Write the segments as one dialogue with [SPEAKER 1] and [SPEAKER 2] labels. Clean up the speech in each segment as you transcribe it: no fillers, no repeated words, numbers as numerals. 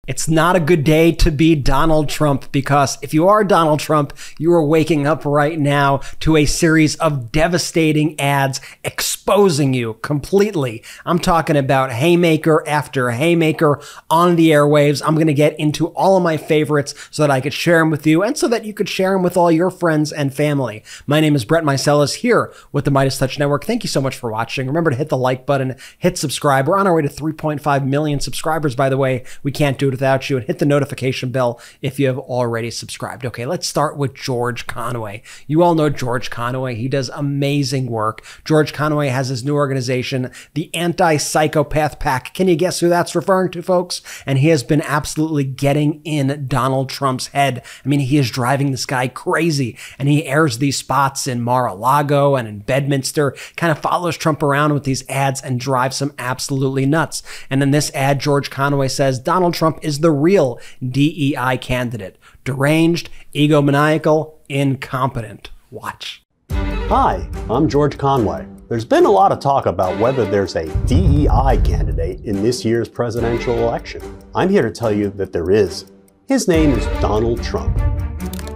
[SPEAKER 1] It's not a good day to be Donald Trump, because if you are Donald Trump, you are waking up right now to a series of devastating ads exposing you completely. I'm talking about haymaker after haymaker on the airwaves. I'm going to get into all of my favorites so that I could share them with you and so that you could share them with all your friends and family. My name is Brett Meiselas here with the MeidasTouch Network. Thank you so much for watching. Remember to hit the like button, hit subscribe. We're on our way to 3.5 million subscribers, by the way. We can't do it without you. And hit the notification bell if you have already subscribed. Okay, let's start with George Conway. You all know George Conway. He does amazing work. George Conway has his new organization, the Anti-Psychopath PAC. Can you guess who that's referring to, folks? And he has been absolutely getting in Donald Trump's head. I mean, he is driving this guy crazy, and he airs these spots in Mar-a-Lago and in Bedminster, kind of follows Trump around with these ads and drives him absolutely nuts. And in this ad, George Conway says Donald Trump is the real DEI candidate. Deranged, egomaniacal, incompetent. Watch.
[SPEAKER 2] Hi, I'm George Conway. There's been a lot of talk about whether there's a DEI candidate in this year's presidential election. I'm here to tell you that there is. His name is Donald Trump.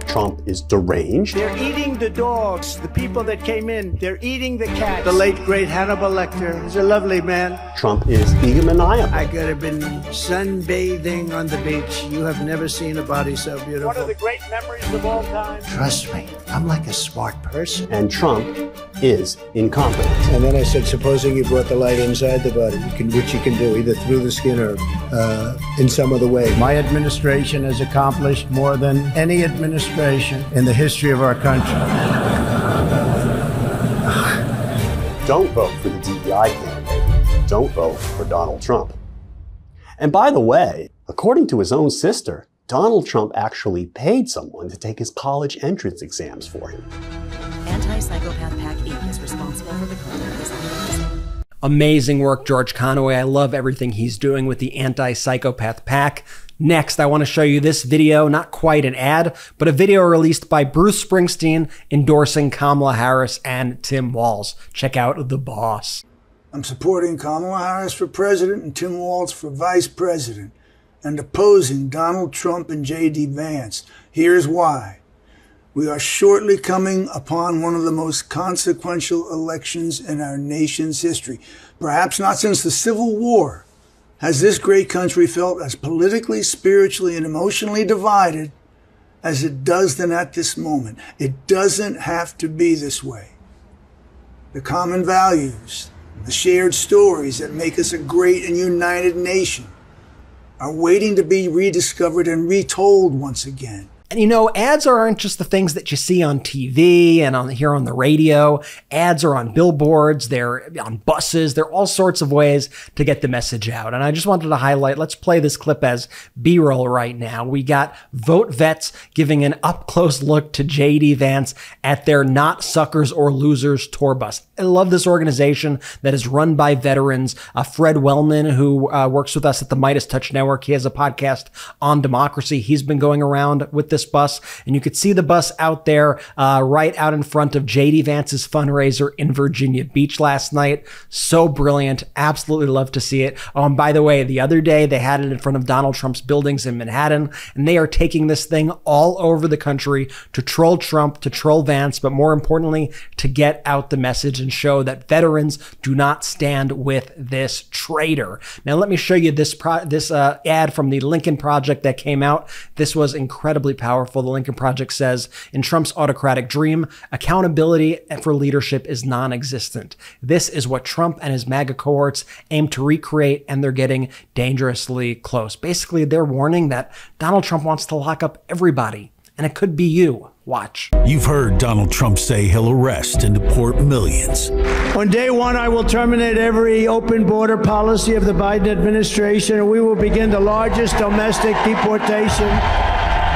[SPEAKER 2] Trump is deranged.
[SPEAKER 3] They're eating the dogs, the people that came in. They're eating the cats. The late, great Hannibal Lecter. He's a lovely man.
[SPEAKER 2] Trump is egomaniacal.
[SPEAKER 3] I could have been sunbathing on the beach. You have never seen a body so beautiful. One of the great memories of all time. Trust me, I'm like a smart person.
[SPEAKER 2] And Trump is incompetent.
[SPEAKER 3] And then I said, supposing you brought the light inside the body, which you can do either through the skin or in some other way. My administration has accomplished more than any administration in the history of our country.
[SPEAKER 2] Don't vote for the DEI candidate. Don't vote for Donald Trump. And by the way, according to his own sister, Donald Trump actually paid someone to take his college entrance exams for him.
[SPEAKER 4] Anti-Psychopath PAC Inc. is responsible for the content of this video.
[SPEAKER 1] Amazing work, George Conway. I love everything he's doing with the Anti-Psychopath PAC. Next, I want to show you this video, not quite an ad, but a video released by Bruce Springsteen endorsing Kamala Harris and Tim Walz. Check out The Boss.
[SPEAKER 5] I'm supporting Kamala Harris for president and Tim Walz for vice president, and opposing Donald Trump and J.D. Vance. Here's why. We are shortly coming upon one of the most consequential elections in our nation's history. Perhaps not since the Civil War has this great country felt as politically, spiritually, and emotionally divided as it does then at this moment. It doesn't have to be this way. The common values, the shared stories that make us a great and united nation are waiting to be rediscovered and retold once again.
[SPEAKER 1] And you know, ads aren't just the things that you see on TV and here on the radio. Ads are on billboards, they're on buses, they're all sorts of ways to get the message out. And I just wanted to highlight, let's play this clip as B-roll right now. We got Vote Vets giving an up-close look to J.D. Vance at their Not Suckers or Losers tour bus. I love this organization that is run by veterans. Fred Wellman, who works with us at the MeidasTouch Network, he has a podcast on democracy. He's been going around with this bus, and you could see the bus out there right out in front of J.D. Vance's fundraiser in Virginia Beach last night. So brilliant. Absolutely love to see it. Oh, and by the way, the other day they had it in front of Donald Trump's buildings in Manhattan, and they are taking this thing all over the country to troll Trump, to troll Vance, but more importantly, to get out the message and show that veterans do not stand with this traitor. Now, let me show you this ad from the Lincoln Project that came out. This was incredibly powerful. The Lincoln Project says, in Trump's autocratic dream, accountability for leadership is non-existent. This is what Trump and his MAGA cohorts aim to recreate, and they're getting dangerously close. Basically, they're warning that Donald Trump wants to lock up everybody, and it could be you. Watch.
[SPEAKER 6] You've heard Donald Trump say he'll arrest and deport millions.
[SPEAKER 3] On day one, I will terminate every open border policy of the Biden administration, and we will begin the largest domestic deportation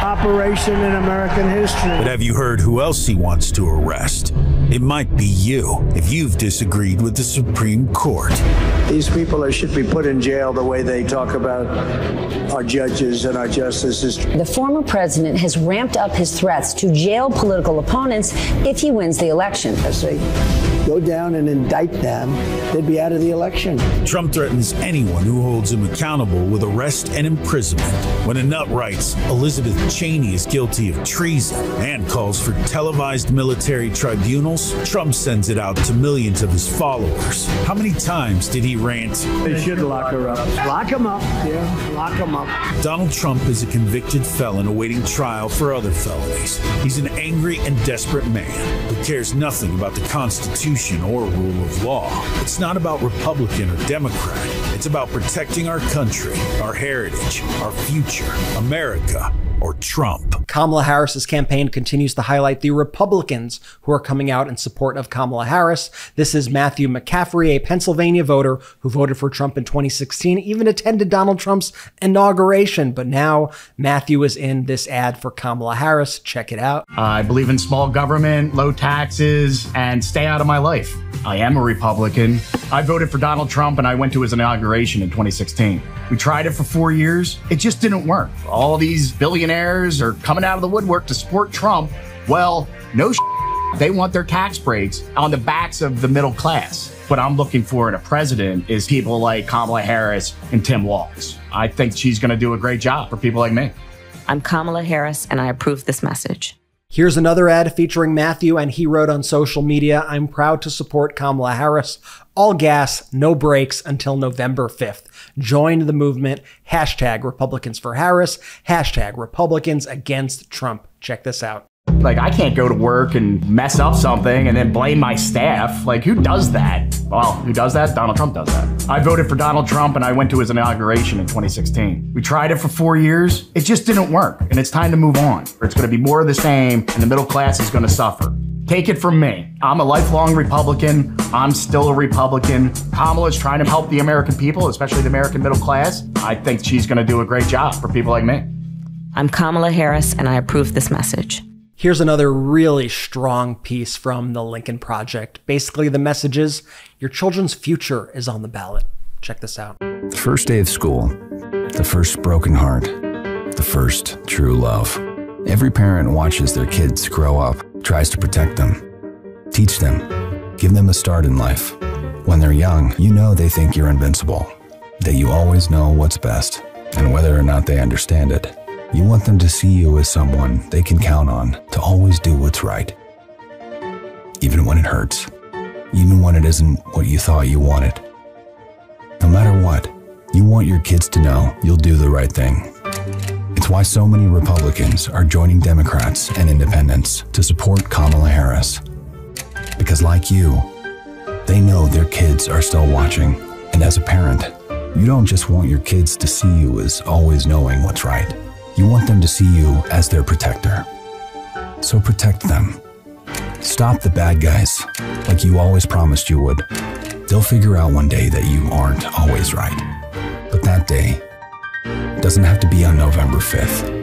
[SPEAKER 3] operation in American history.
[SPEAKER 6] But have you heard who else he wants to arrest? It might be you, if you've disagreed with the Supreme Court.
[SPEAKER 3] These people should be put in jail the way they talk about our judges and our justices.
[SPEAKER 7] The former president has ramped up his threats to jail political opponents if he wins the election.
[SPEAKER 3] As a go down and indict them, they'd be out of the election.
[SPEAKER 6] Trump threatens anyone who holds him accountable with arrest and imprisonment. When a nut writes, Elizabeth Cheney is guilty of treason and calls for televised military tribunals, Trump sends it out to millions of his followers. How many times did he rant?
[SPEAKER 3] They should lock her up. Lock him up. Yeah, lock him up.
[SPEAKER 6] Donald Trump is a convicted felon awaiting trial for other felonies. He's an angry and desperate man who cares nothing about the Constitution or rule of law. It's not about Republican or Democrat. It's about protecting our country, our heritage, our future, America, or Trump.
[SPEAKER 1] Kamala Harris's campaign continues to highlight the Republicans who are coming out in support of Kamala Harris. This is Matthew McCaffrey, a Pennsylvania voter who voted for Trump in 2016, even attended Donald Trump's inauguration. But now Matthew is in this ad for Kamala Harris. Check it out.
[SPEAKER 8] I believe in small government, low taxes, and stay out of my life. I am a Republican. I voted for Donald Trump and I went to his inauguration in 2016. We tried it for 4 years. It just didn't work. All these billionaires are coming out of the woodwork to support Trump. Well, no they want their tax breaks on the backs of the middle class. What I'm looking for in a president is people like Kamala Harris and Tim Walz. I think she's going to do a great job for people like me.
[SPEAKER 4] I'm Kamala Harris, and I approve this message.
[SPEAKER 1] Here's another ad featuring Matthew, and he wrote on social media, I'm proud to support Kamala Harris. All gas, no brakes until November 5th. Join the movement. Hashtag Republicans for Harris. Hashtag Republicans against Trump. Check this out.
[SPEAKER 8] Like, I can't go to work and mess up something and then blame my staff. Like, who does that? Well, who does that? Donald Trump does that. I voted for Donald Trump and I went to his inauguration in 2016. We tried it for 4 years. It just didn't work, and it's time to move on. It's going to be more of the same, and the middle class is going to suffer. Take it from me. I'm a lifelong Republican. I'm still a Republican. Kamala's trying to help the American people, especially the American middle class. I think she's going to do a great job for people like me.
[SPEAKER 4] I'm Kamala Harris, and I approve this message.
[SPEAKER 1] Here's another really strong piece from the Lincoln Project. Basically, the message is, your children's future is on the ballot. Check this out.
[SPEAKER 9] The first day of school, the first broken heart, the first true love. Every parent watches their kids grow up, tries to protect them, teach them, give them a start in life. When they're young, you know they think you're invincible, that you always know what's best, and whether or not they understand it, you want them to see you as someone they can count on to always do what's right. Even when it hurts. Even when it isn't what you thought you wanted. No matter what, you want your kids to know you'll do the right thing. It's why so many Republicans are joining Democrats and independents to support Kamala Harris. Because like you, they know their kids are still watching. And as a parent, you don't just want your kids to see you as always knowing what's right. You want them to see you as their protector. So protect them. Stop the bad guys, like you always promised you would. They'll figure out one day that you aren't always right. But that day doesn't have to be on November 5th.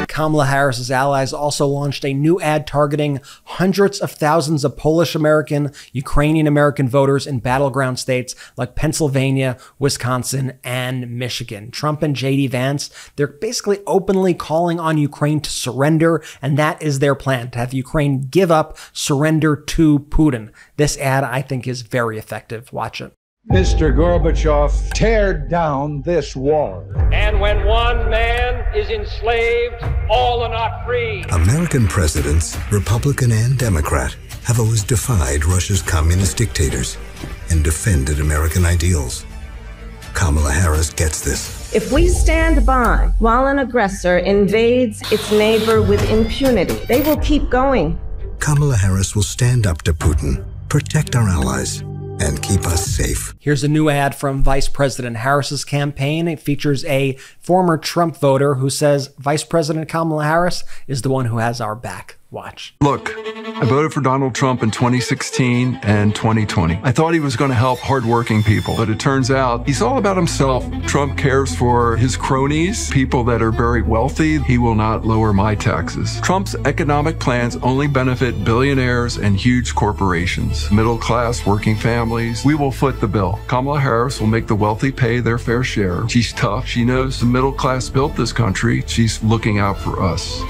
[SPEAKER 1] Kamala Harris's allies also launched a new ad targeting hundreds of thousands of Polish American, Ukrainian American voters in battleground states like Pennsylvania, Wisconsin, and Michigan. Trump and J.D. Vance, they're basically openly calling on Ukraine to surrender, and that is their plan, to have Ukraine give up, surrender to Putin. This ad, I think, is very effective. Watch it.
[SPEAKER 10] Mr. Gorbachev, tear down this wall.
[SPEAKER 11] And when one man is enslaved, all are not free.
[SPEAKER 12] American presidents, Republican and Democrat, have always defied Russia's communist dictators and defended American ideals. Kamala Harris gets this.
[SPEAKER 13] If we stand by while an aggressor invades its neighbor with impunity, they will keep going.
[SPEAKER 12] Kamala Harris will stand up to Putin, protect our allies, and keep us safe.
[SPEAKER 1] Here's a new ad from Vice President Harris's campaign. It features a former Trump voter who says Vice President Kamala Harris is the one who has our back. Watch.
[SPEAKER 14] Look, I voted for Donald Trump in 2016 and 2020. I thought he was going to help hardworking people, but it turns out he's all about himself. Trump cares for his cronies, people that are very wealthy. He will not lower my taxes. Trump's economic plans only benefit billionaires and huge corporations. Middle class, working families, we will foot the bill. Kamala Harris will make the wealthy pay their fair share. She's tough. She knows the middle class built this country. She's looking out for us.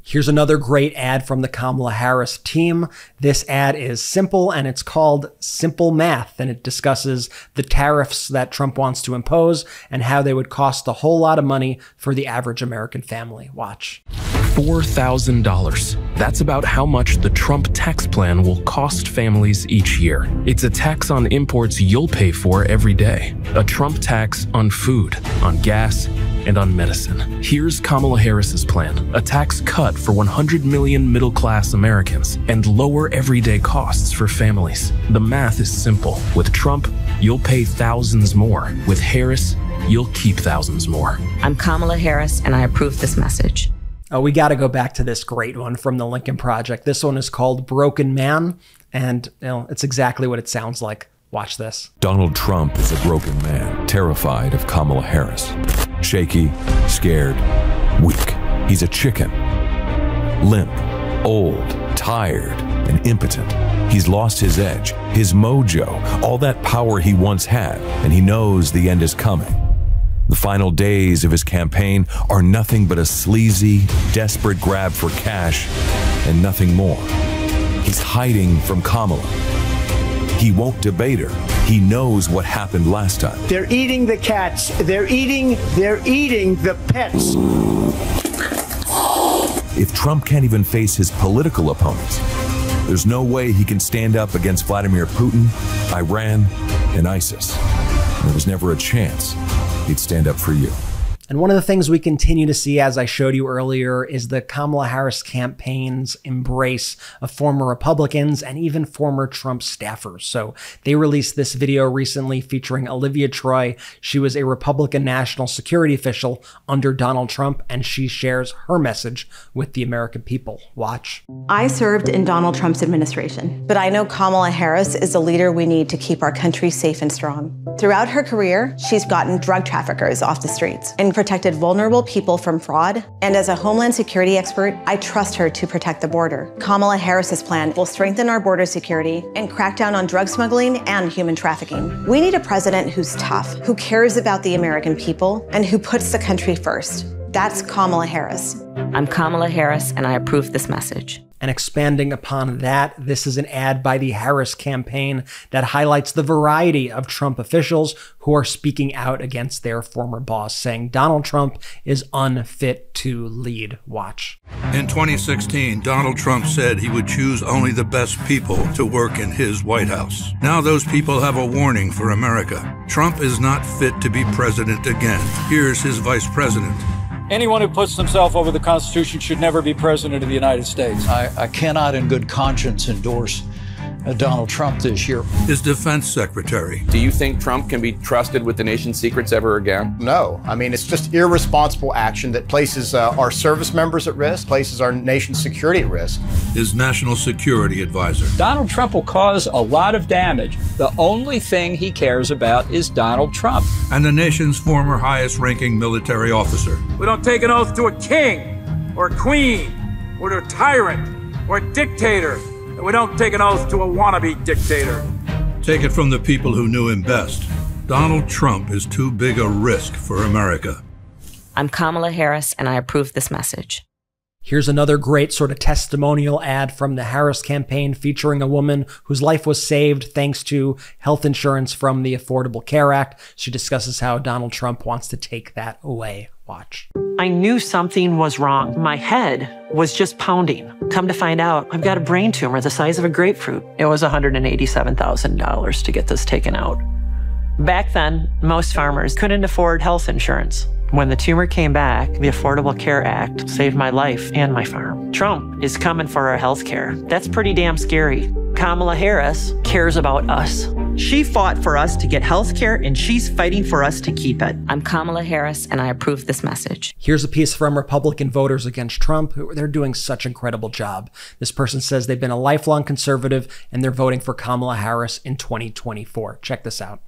[SPEAKER 1] Here's another great ad from the Kamala Harris team. This ad is simple and it's called Simple Math, and it discusses the tariffs that Trump wants to impose and how they would cost a whole lot of money for the average American family. Watch.
[SPEAKER 15] $4,000. That's about how much the Trump tax plan will cost families each year. It's a tax on imports you'll pay for every day. A Trump tax on food, on gas, and on medicine. Here's Kamala Harris's plan. A tax cut for 100 million middle-class Americans and lower everyday costs for families. The math is simple. With Trump, you'll pay thousands more. With Harris, you'll keep thousands more.
[SPEAKER 4] I'm Kamala Harris, and I approve this message.
[SPEAKER 1] Oh, we got to go back to this great one from the Lincoln Project. This one is called Broken Man, and it's exactly what it sounds like. Watch this.
[SPEAKER 16] Donald Trump is a broken man, terrified of Kamala Harris. Shaky, scared, weak. He's a chicken. Limp, old, tired, and impotent. He's lost his edge, his mojo, all that power he once had, and he knows the end is coming. The final days of his campaign are nothing but a sleazy, desperate grab for cash and nothing more. He's hiding from Kamala. He won't debate her. He knows what happened last time.
[SPEAKER 3] They're eating the cats. They're eating the pets.
[SPEAKER 16] If Trump can't even face his political opponents, there's no way he can stand up against Vladimir Putin, Iran, and ISIS. There was never a chance he'd stand up for you.
[SPEAKER 1] And one of the things we continue to see, as I showed you earlier, is the Kamala Harris campaign's embrace of former Republicans and even former Trump staffers. So they released this video recently featuring Olivia Troy. She was a Republican national security official under Donald Trump, and she shares her message with the American people. Watch.
[SPEAKER 17] I served in Donald Trump's administration, but I know Kamala Harris is a leader we need to keep our country safe and strong. Throughout her career, she's gotten drug traffickers off the streets and protected vulnerable people from fraud. And as a Homeland Security expert, I trust her to protect the border. Kamala Harris's plan will strengthen our border security and crack down on drug smuggling and human trafficking. We need a president who's tough, who cares about the American people, and who puts the country first. That's Kamala Harris.
[SPEAKER 4] I'm Kamala Harris, and I approve this message.
[SPEAKER 1] And expanding upon that, this is an ad by the Harris campaign that highlights the variety of Trump officials who are speaking out against their former boss, saying Donald Trump is unfit to lead. Watch.
[SPEAKER 18] In 2016, Donald Trump said he would choose only the best people to work in his White House. Now those people have a warning for America. Trump is not fit to be president again. Here's his vice president.
[SPEAKER 19] Anyone who puts himself over the Constitution should never be president of the United States.
[SPEAKER 20] I cannot in good conscience endorse Donald Trump this year.
[SPEAKER 18] His defense secretary.
[SPEAKER 21] Do you think Trump can be trusted with the nation's secrets ever again?
[SPEAKER 22] No. I mean, it's just irresponsible action that places our service members at risk, places our nation's security at risk.
[SPEAKER 18] His national security advisor.
[SPEAKER 19] Donald Trump will cause a lot of damage. The only thing he cares about is Donald Trump.
[SPEAKER 18] And the nation's former highest-ranking military officer.
[SPEAKER 11] We don't take an oath to a king or a queen or to a tyrant or a dictator. We don't take an oath to a wannabe dictator.
[SPEAKER 18] Take it from the people who knew him best. Donald Trump is too big a risk for America.
[SPEAKER 4] I'm Kamala Harris, and I approve this message.
[SPEAKER 1] Here's another great sort of testimonial ad from the Harris campaign featuring a woman whose life was saved thanks to health insurance from the Affordable Care Act. She discusses how Donald Trump wants to take that away. Watch.
[SPEAKER 23] I knew something was wrong. My head was just pounding. Come to find out, I've got a brain tumor the size of a grapefruit. It was $187,000 to get this taken out. Back then, most farmers couldn't afford health insurance. When the tumor came back, the Affordable Care Act saved my life and my farm. Trump is coming for our health care. That's pretty damn scary. Kamala Harris cares about us. She fought for us to get health care, and she's fighting for us to keep it.
[SPEAKER 4] I'm Kamala Harris, and I approve this message.
[SPEAKER 1] Here's a piece from Republican voters against Trump. They're doing such an incredible job. This person says they've been a lifelong conservative, and they're voting for Kamala Harris in 2024. Check this out.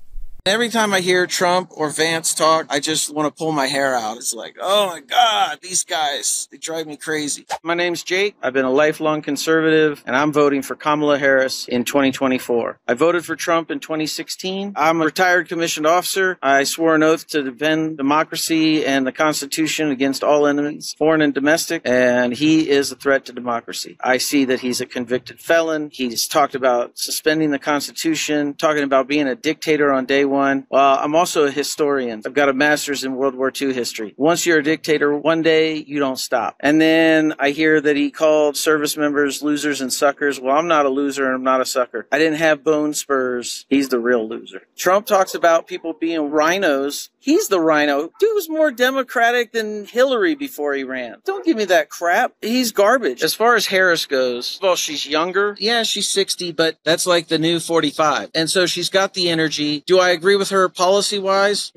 [SPEAKER 2] Every time I hear Trump or Vance talk, I just want to pull my hair out. It's like, oh my God, these guys, they drive me crazy. My name's Jake. I've been a lifelong conservative, and I'm voting for Kamala Harris in 2024. I voted for Trump in 2016. I'm a retired commissioned officer. I swore an oath to defend democracy and the Constitution against all enemies, foreign and domestic, and he is a threat to democracy. I see that he's a convicted felon. He's talked about suspending the Constitution, talking about being a dictator on day one. Well, I'm also a historian. I've got a master's in World War II history. Once you're a dictator, one day you don't stop. And then I hear that he called service members losers and suckers. Well, I'm not a loser and I'm not a sucker. I didn't have bone spurs. He's the real loser. Trump talks about people being rhinos. He's the rhino. Dude was more Democratic than Hillary before he ran. Don't give me that crap. He's garbage. As far as Harris goes, well, she's younger. Yeah, she's 60, but that's like the new 45. And so she's got the energy. Do I agree with her policy-wise?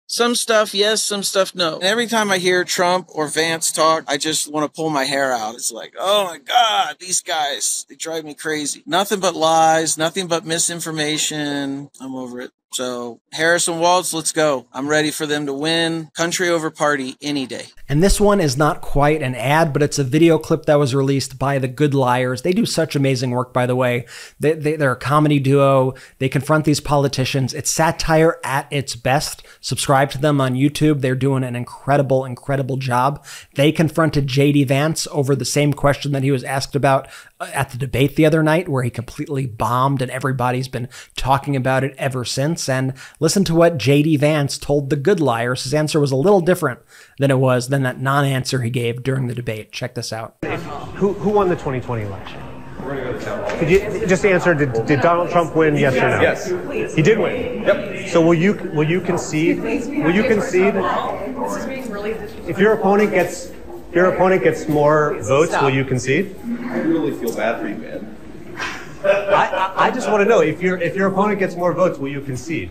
[SPEAKER 2] Some stuff, yes. Some stuff, no. And every time I hear Trump or Vance talk, I just want to pull my hair out. It's like, oh my God, these guys, they drive me crazy. Nothing but lies, nothing but misinformation. I'm over it. So Harris and Walz, let's go. I'm ready for them to win. Country over party any day.
[SPEAKER 1] And this one is not quite an ad, but it's a video clip that was released by The Good Liars. They do such amazing work, by the way. They're a comedy duo. They confront these politicians. It's satire at its best. Subscribe to them on YouTube. They're doing an incredible, incredible job. They confronted J.D. Vance over the same question that he was asked about at the debate the other night, where he completely bombed, and everybody's been talking about it ever since. And listen to what J.D. Vance told The Good Liars. His answer was a little different than it was than that non-answer he gave during the debate. Check this out.
[SPEAKER 5] Who won the 2020 election? Could you just answer, did Donald Trump win, yes or no?
[SPEAKER 21] Yes.
[SPEAKER 5] He did win?
[SPEAKER 21] Yep.
[SPEAKER 5] So will you concede? Will you concede? If your opponent gets more votes, will you concede?
[SPEAKER 21] I really feel bad for you, man.
[SPEAKER 5] I just want to know, if your opponent gets more votes, will you concede?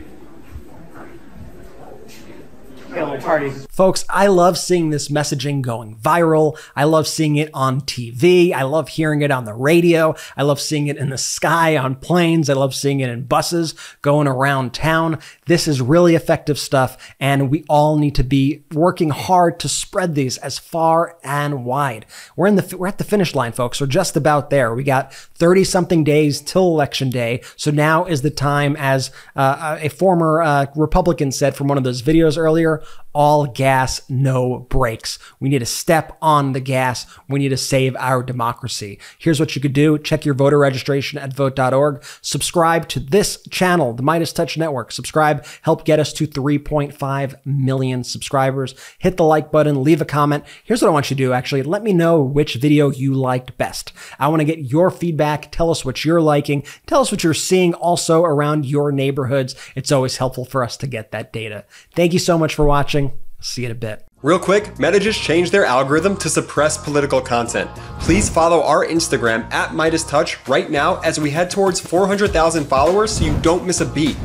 [SPEAKER 1] Folks, I love seeing this messaging going viral. I love seeing it on TV. I love hearing it on the radio. I love seeing it in the sky on planes. I love seeing it in buses going around town. This is really effective stuff, and we all need to be working hard to spread these as far and wide. We're at the finish line, folks. We're just about there. We got 30-something days till Election Day, so now is the time, as a former Republican said from one of those videos earlier, all gas, no brakes. We need to step on the gas. We need to save our democracy. Here's what you could do. Check your voter registration at vote.org. Subscribe to this channel, the MeidasTouch Network. Subscribe, help get us to 3.5 million subscribers. Hit the like button, leave a comment. Here's what I want you to do, actually. Let me know which video you liked best. I want to get your feedback. Tell us what you're liking. Tell us what you're seeing also around your neighborhoods. It's always helpful for us to get that data. Thank you so much for watching. See you in a bit.
[SPEAKER 7] Real quick, Meta just changed their algorithm to suppress political content. Please follow our Instagram at MeidasTouch right now as we head towards 400,000 followers so you don't miss a beat.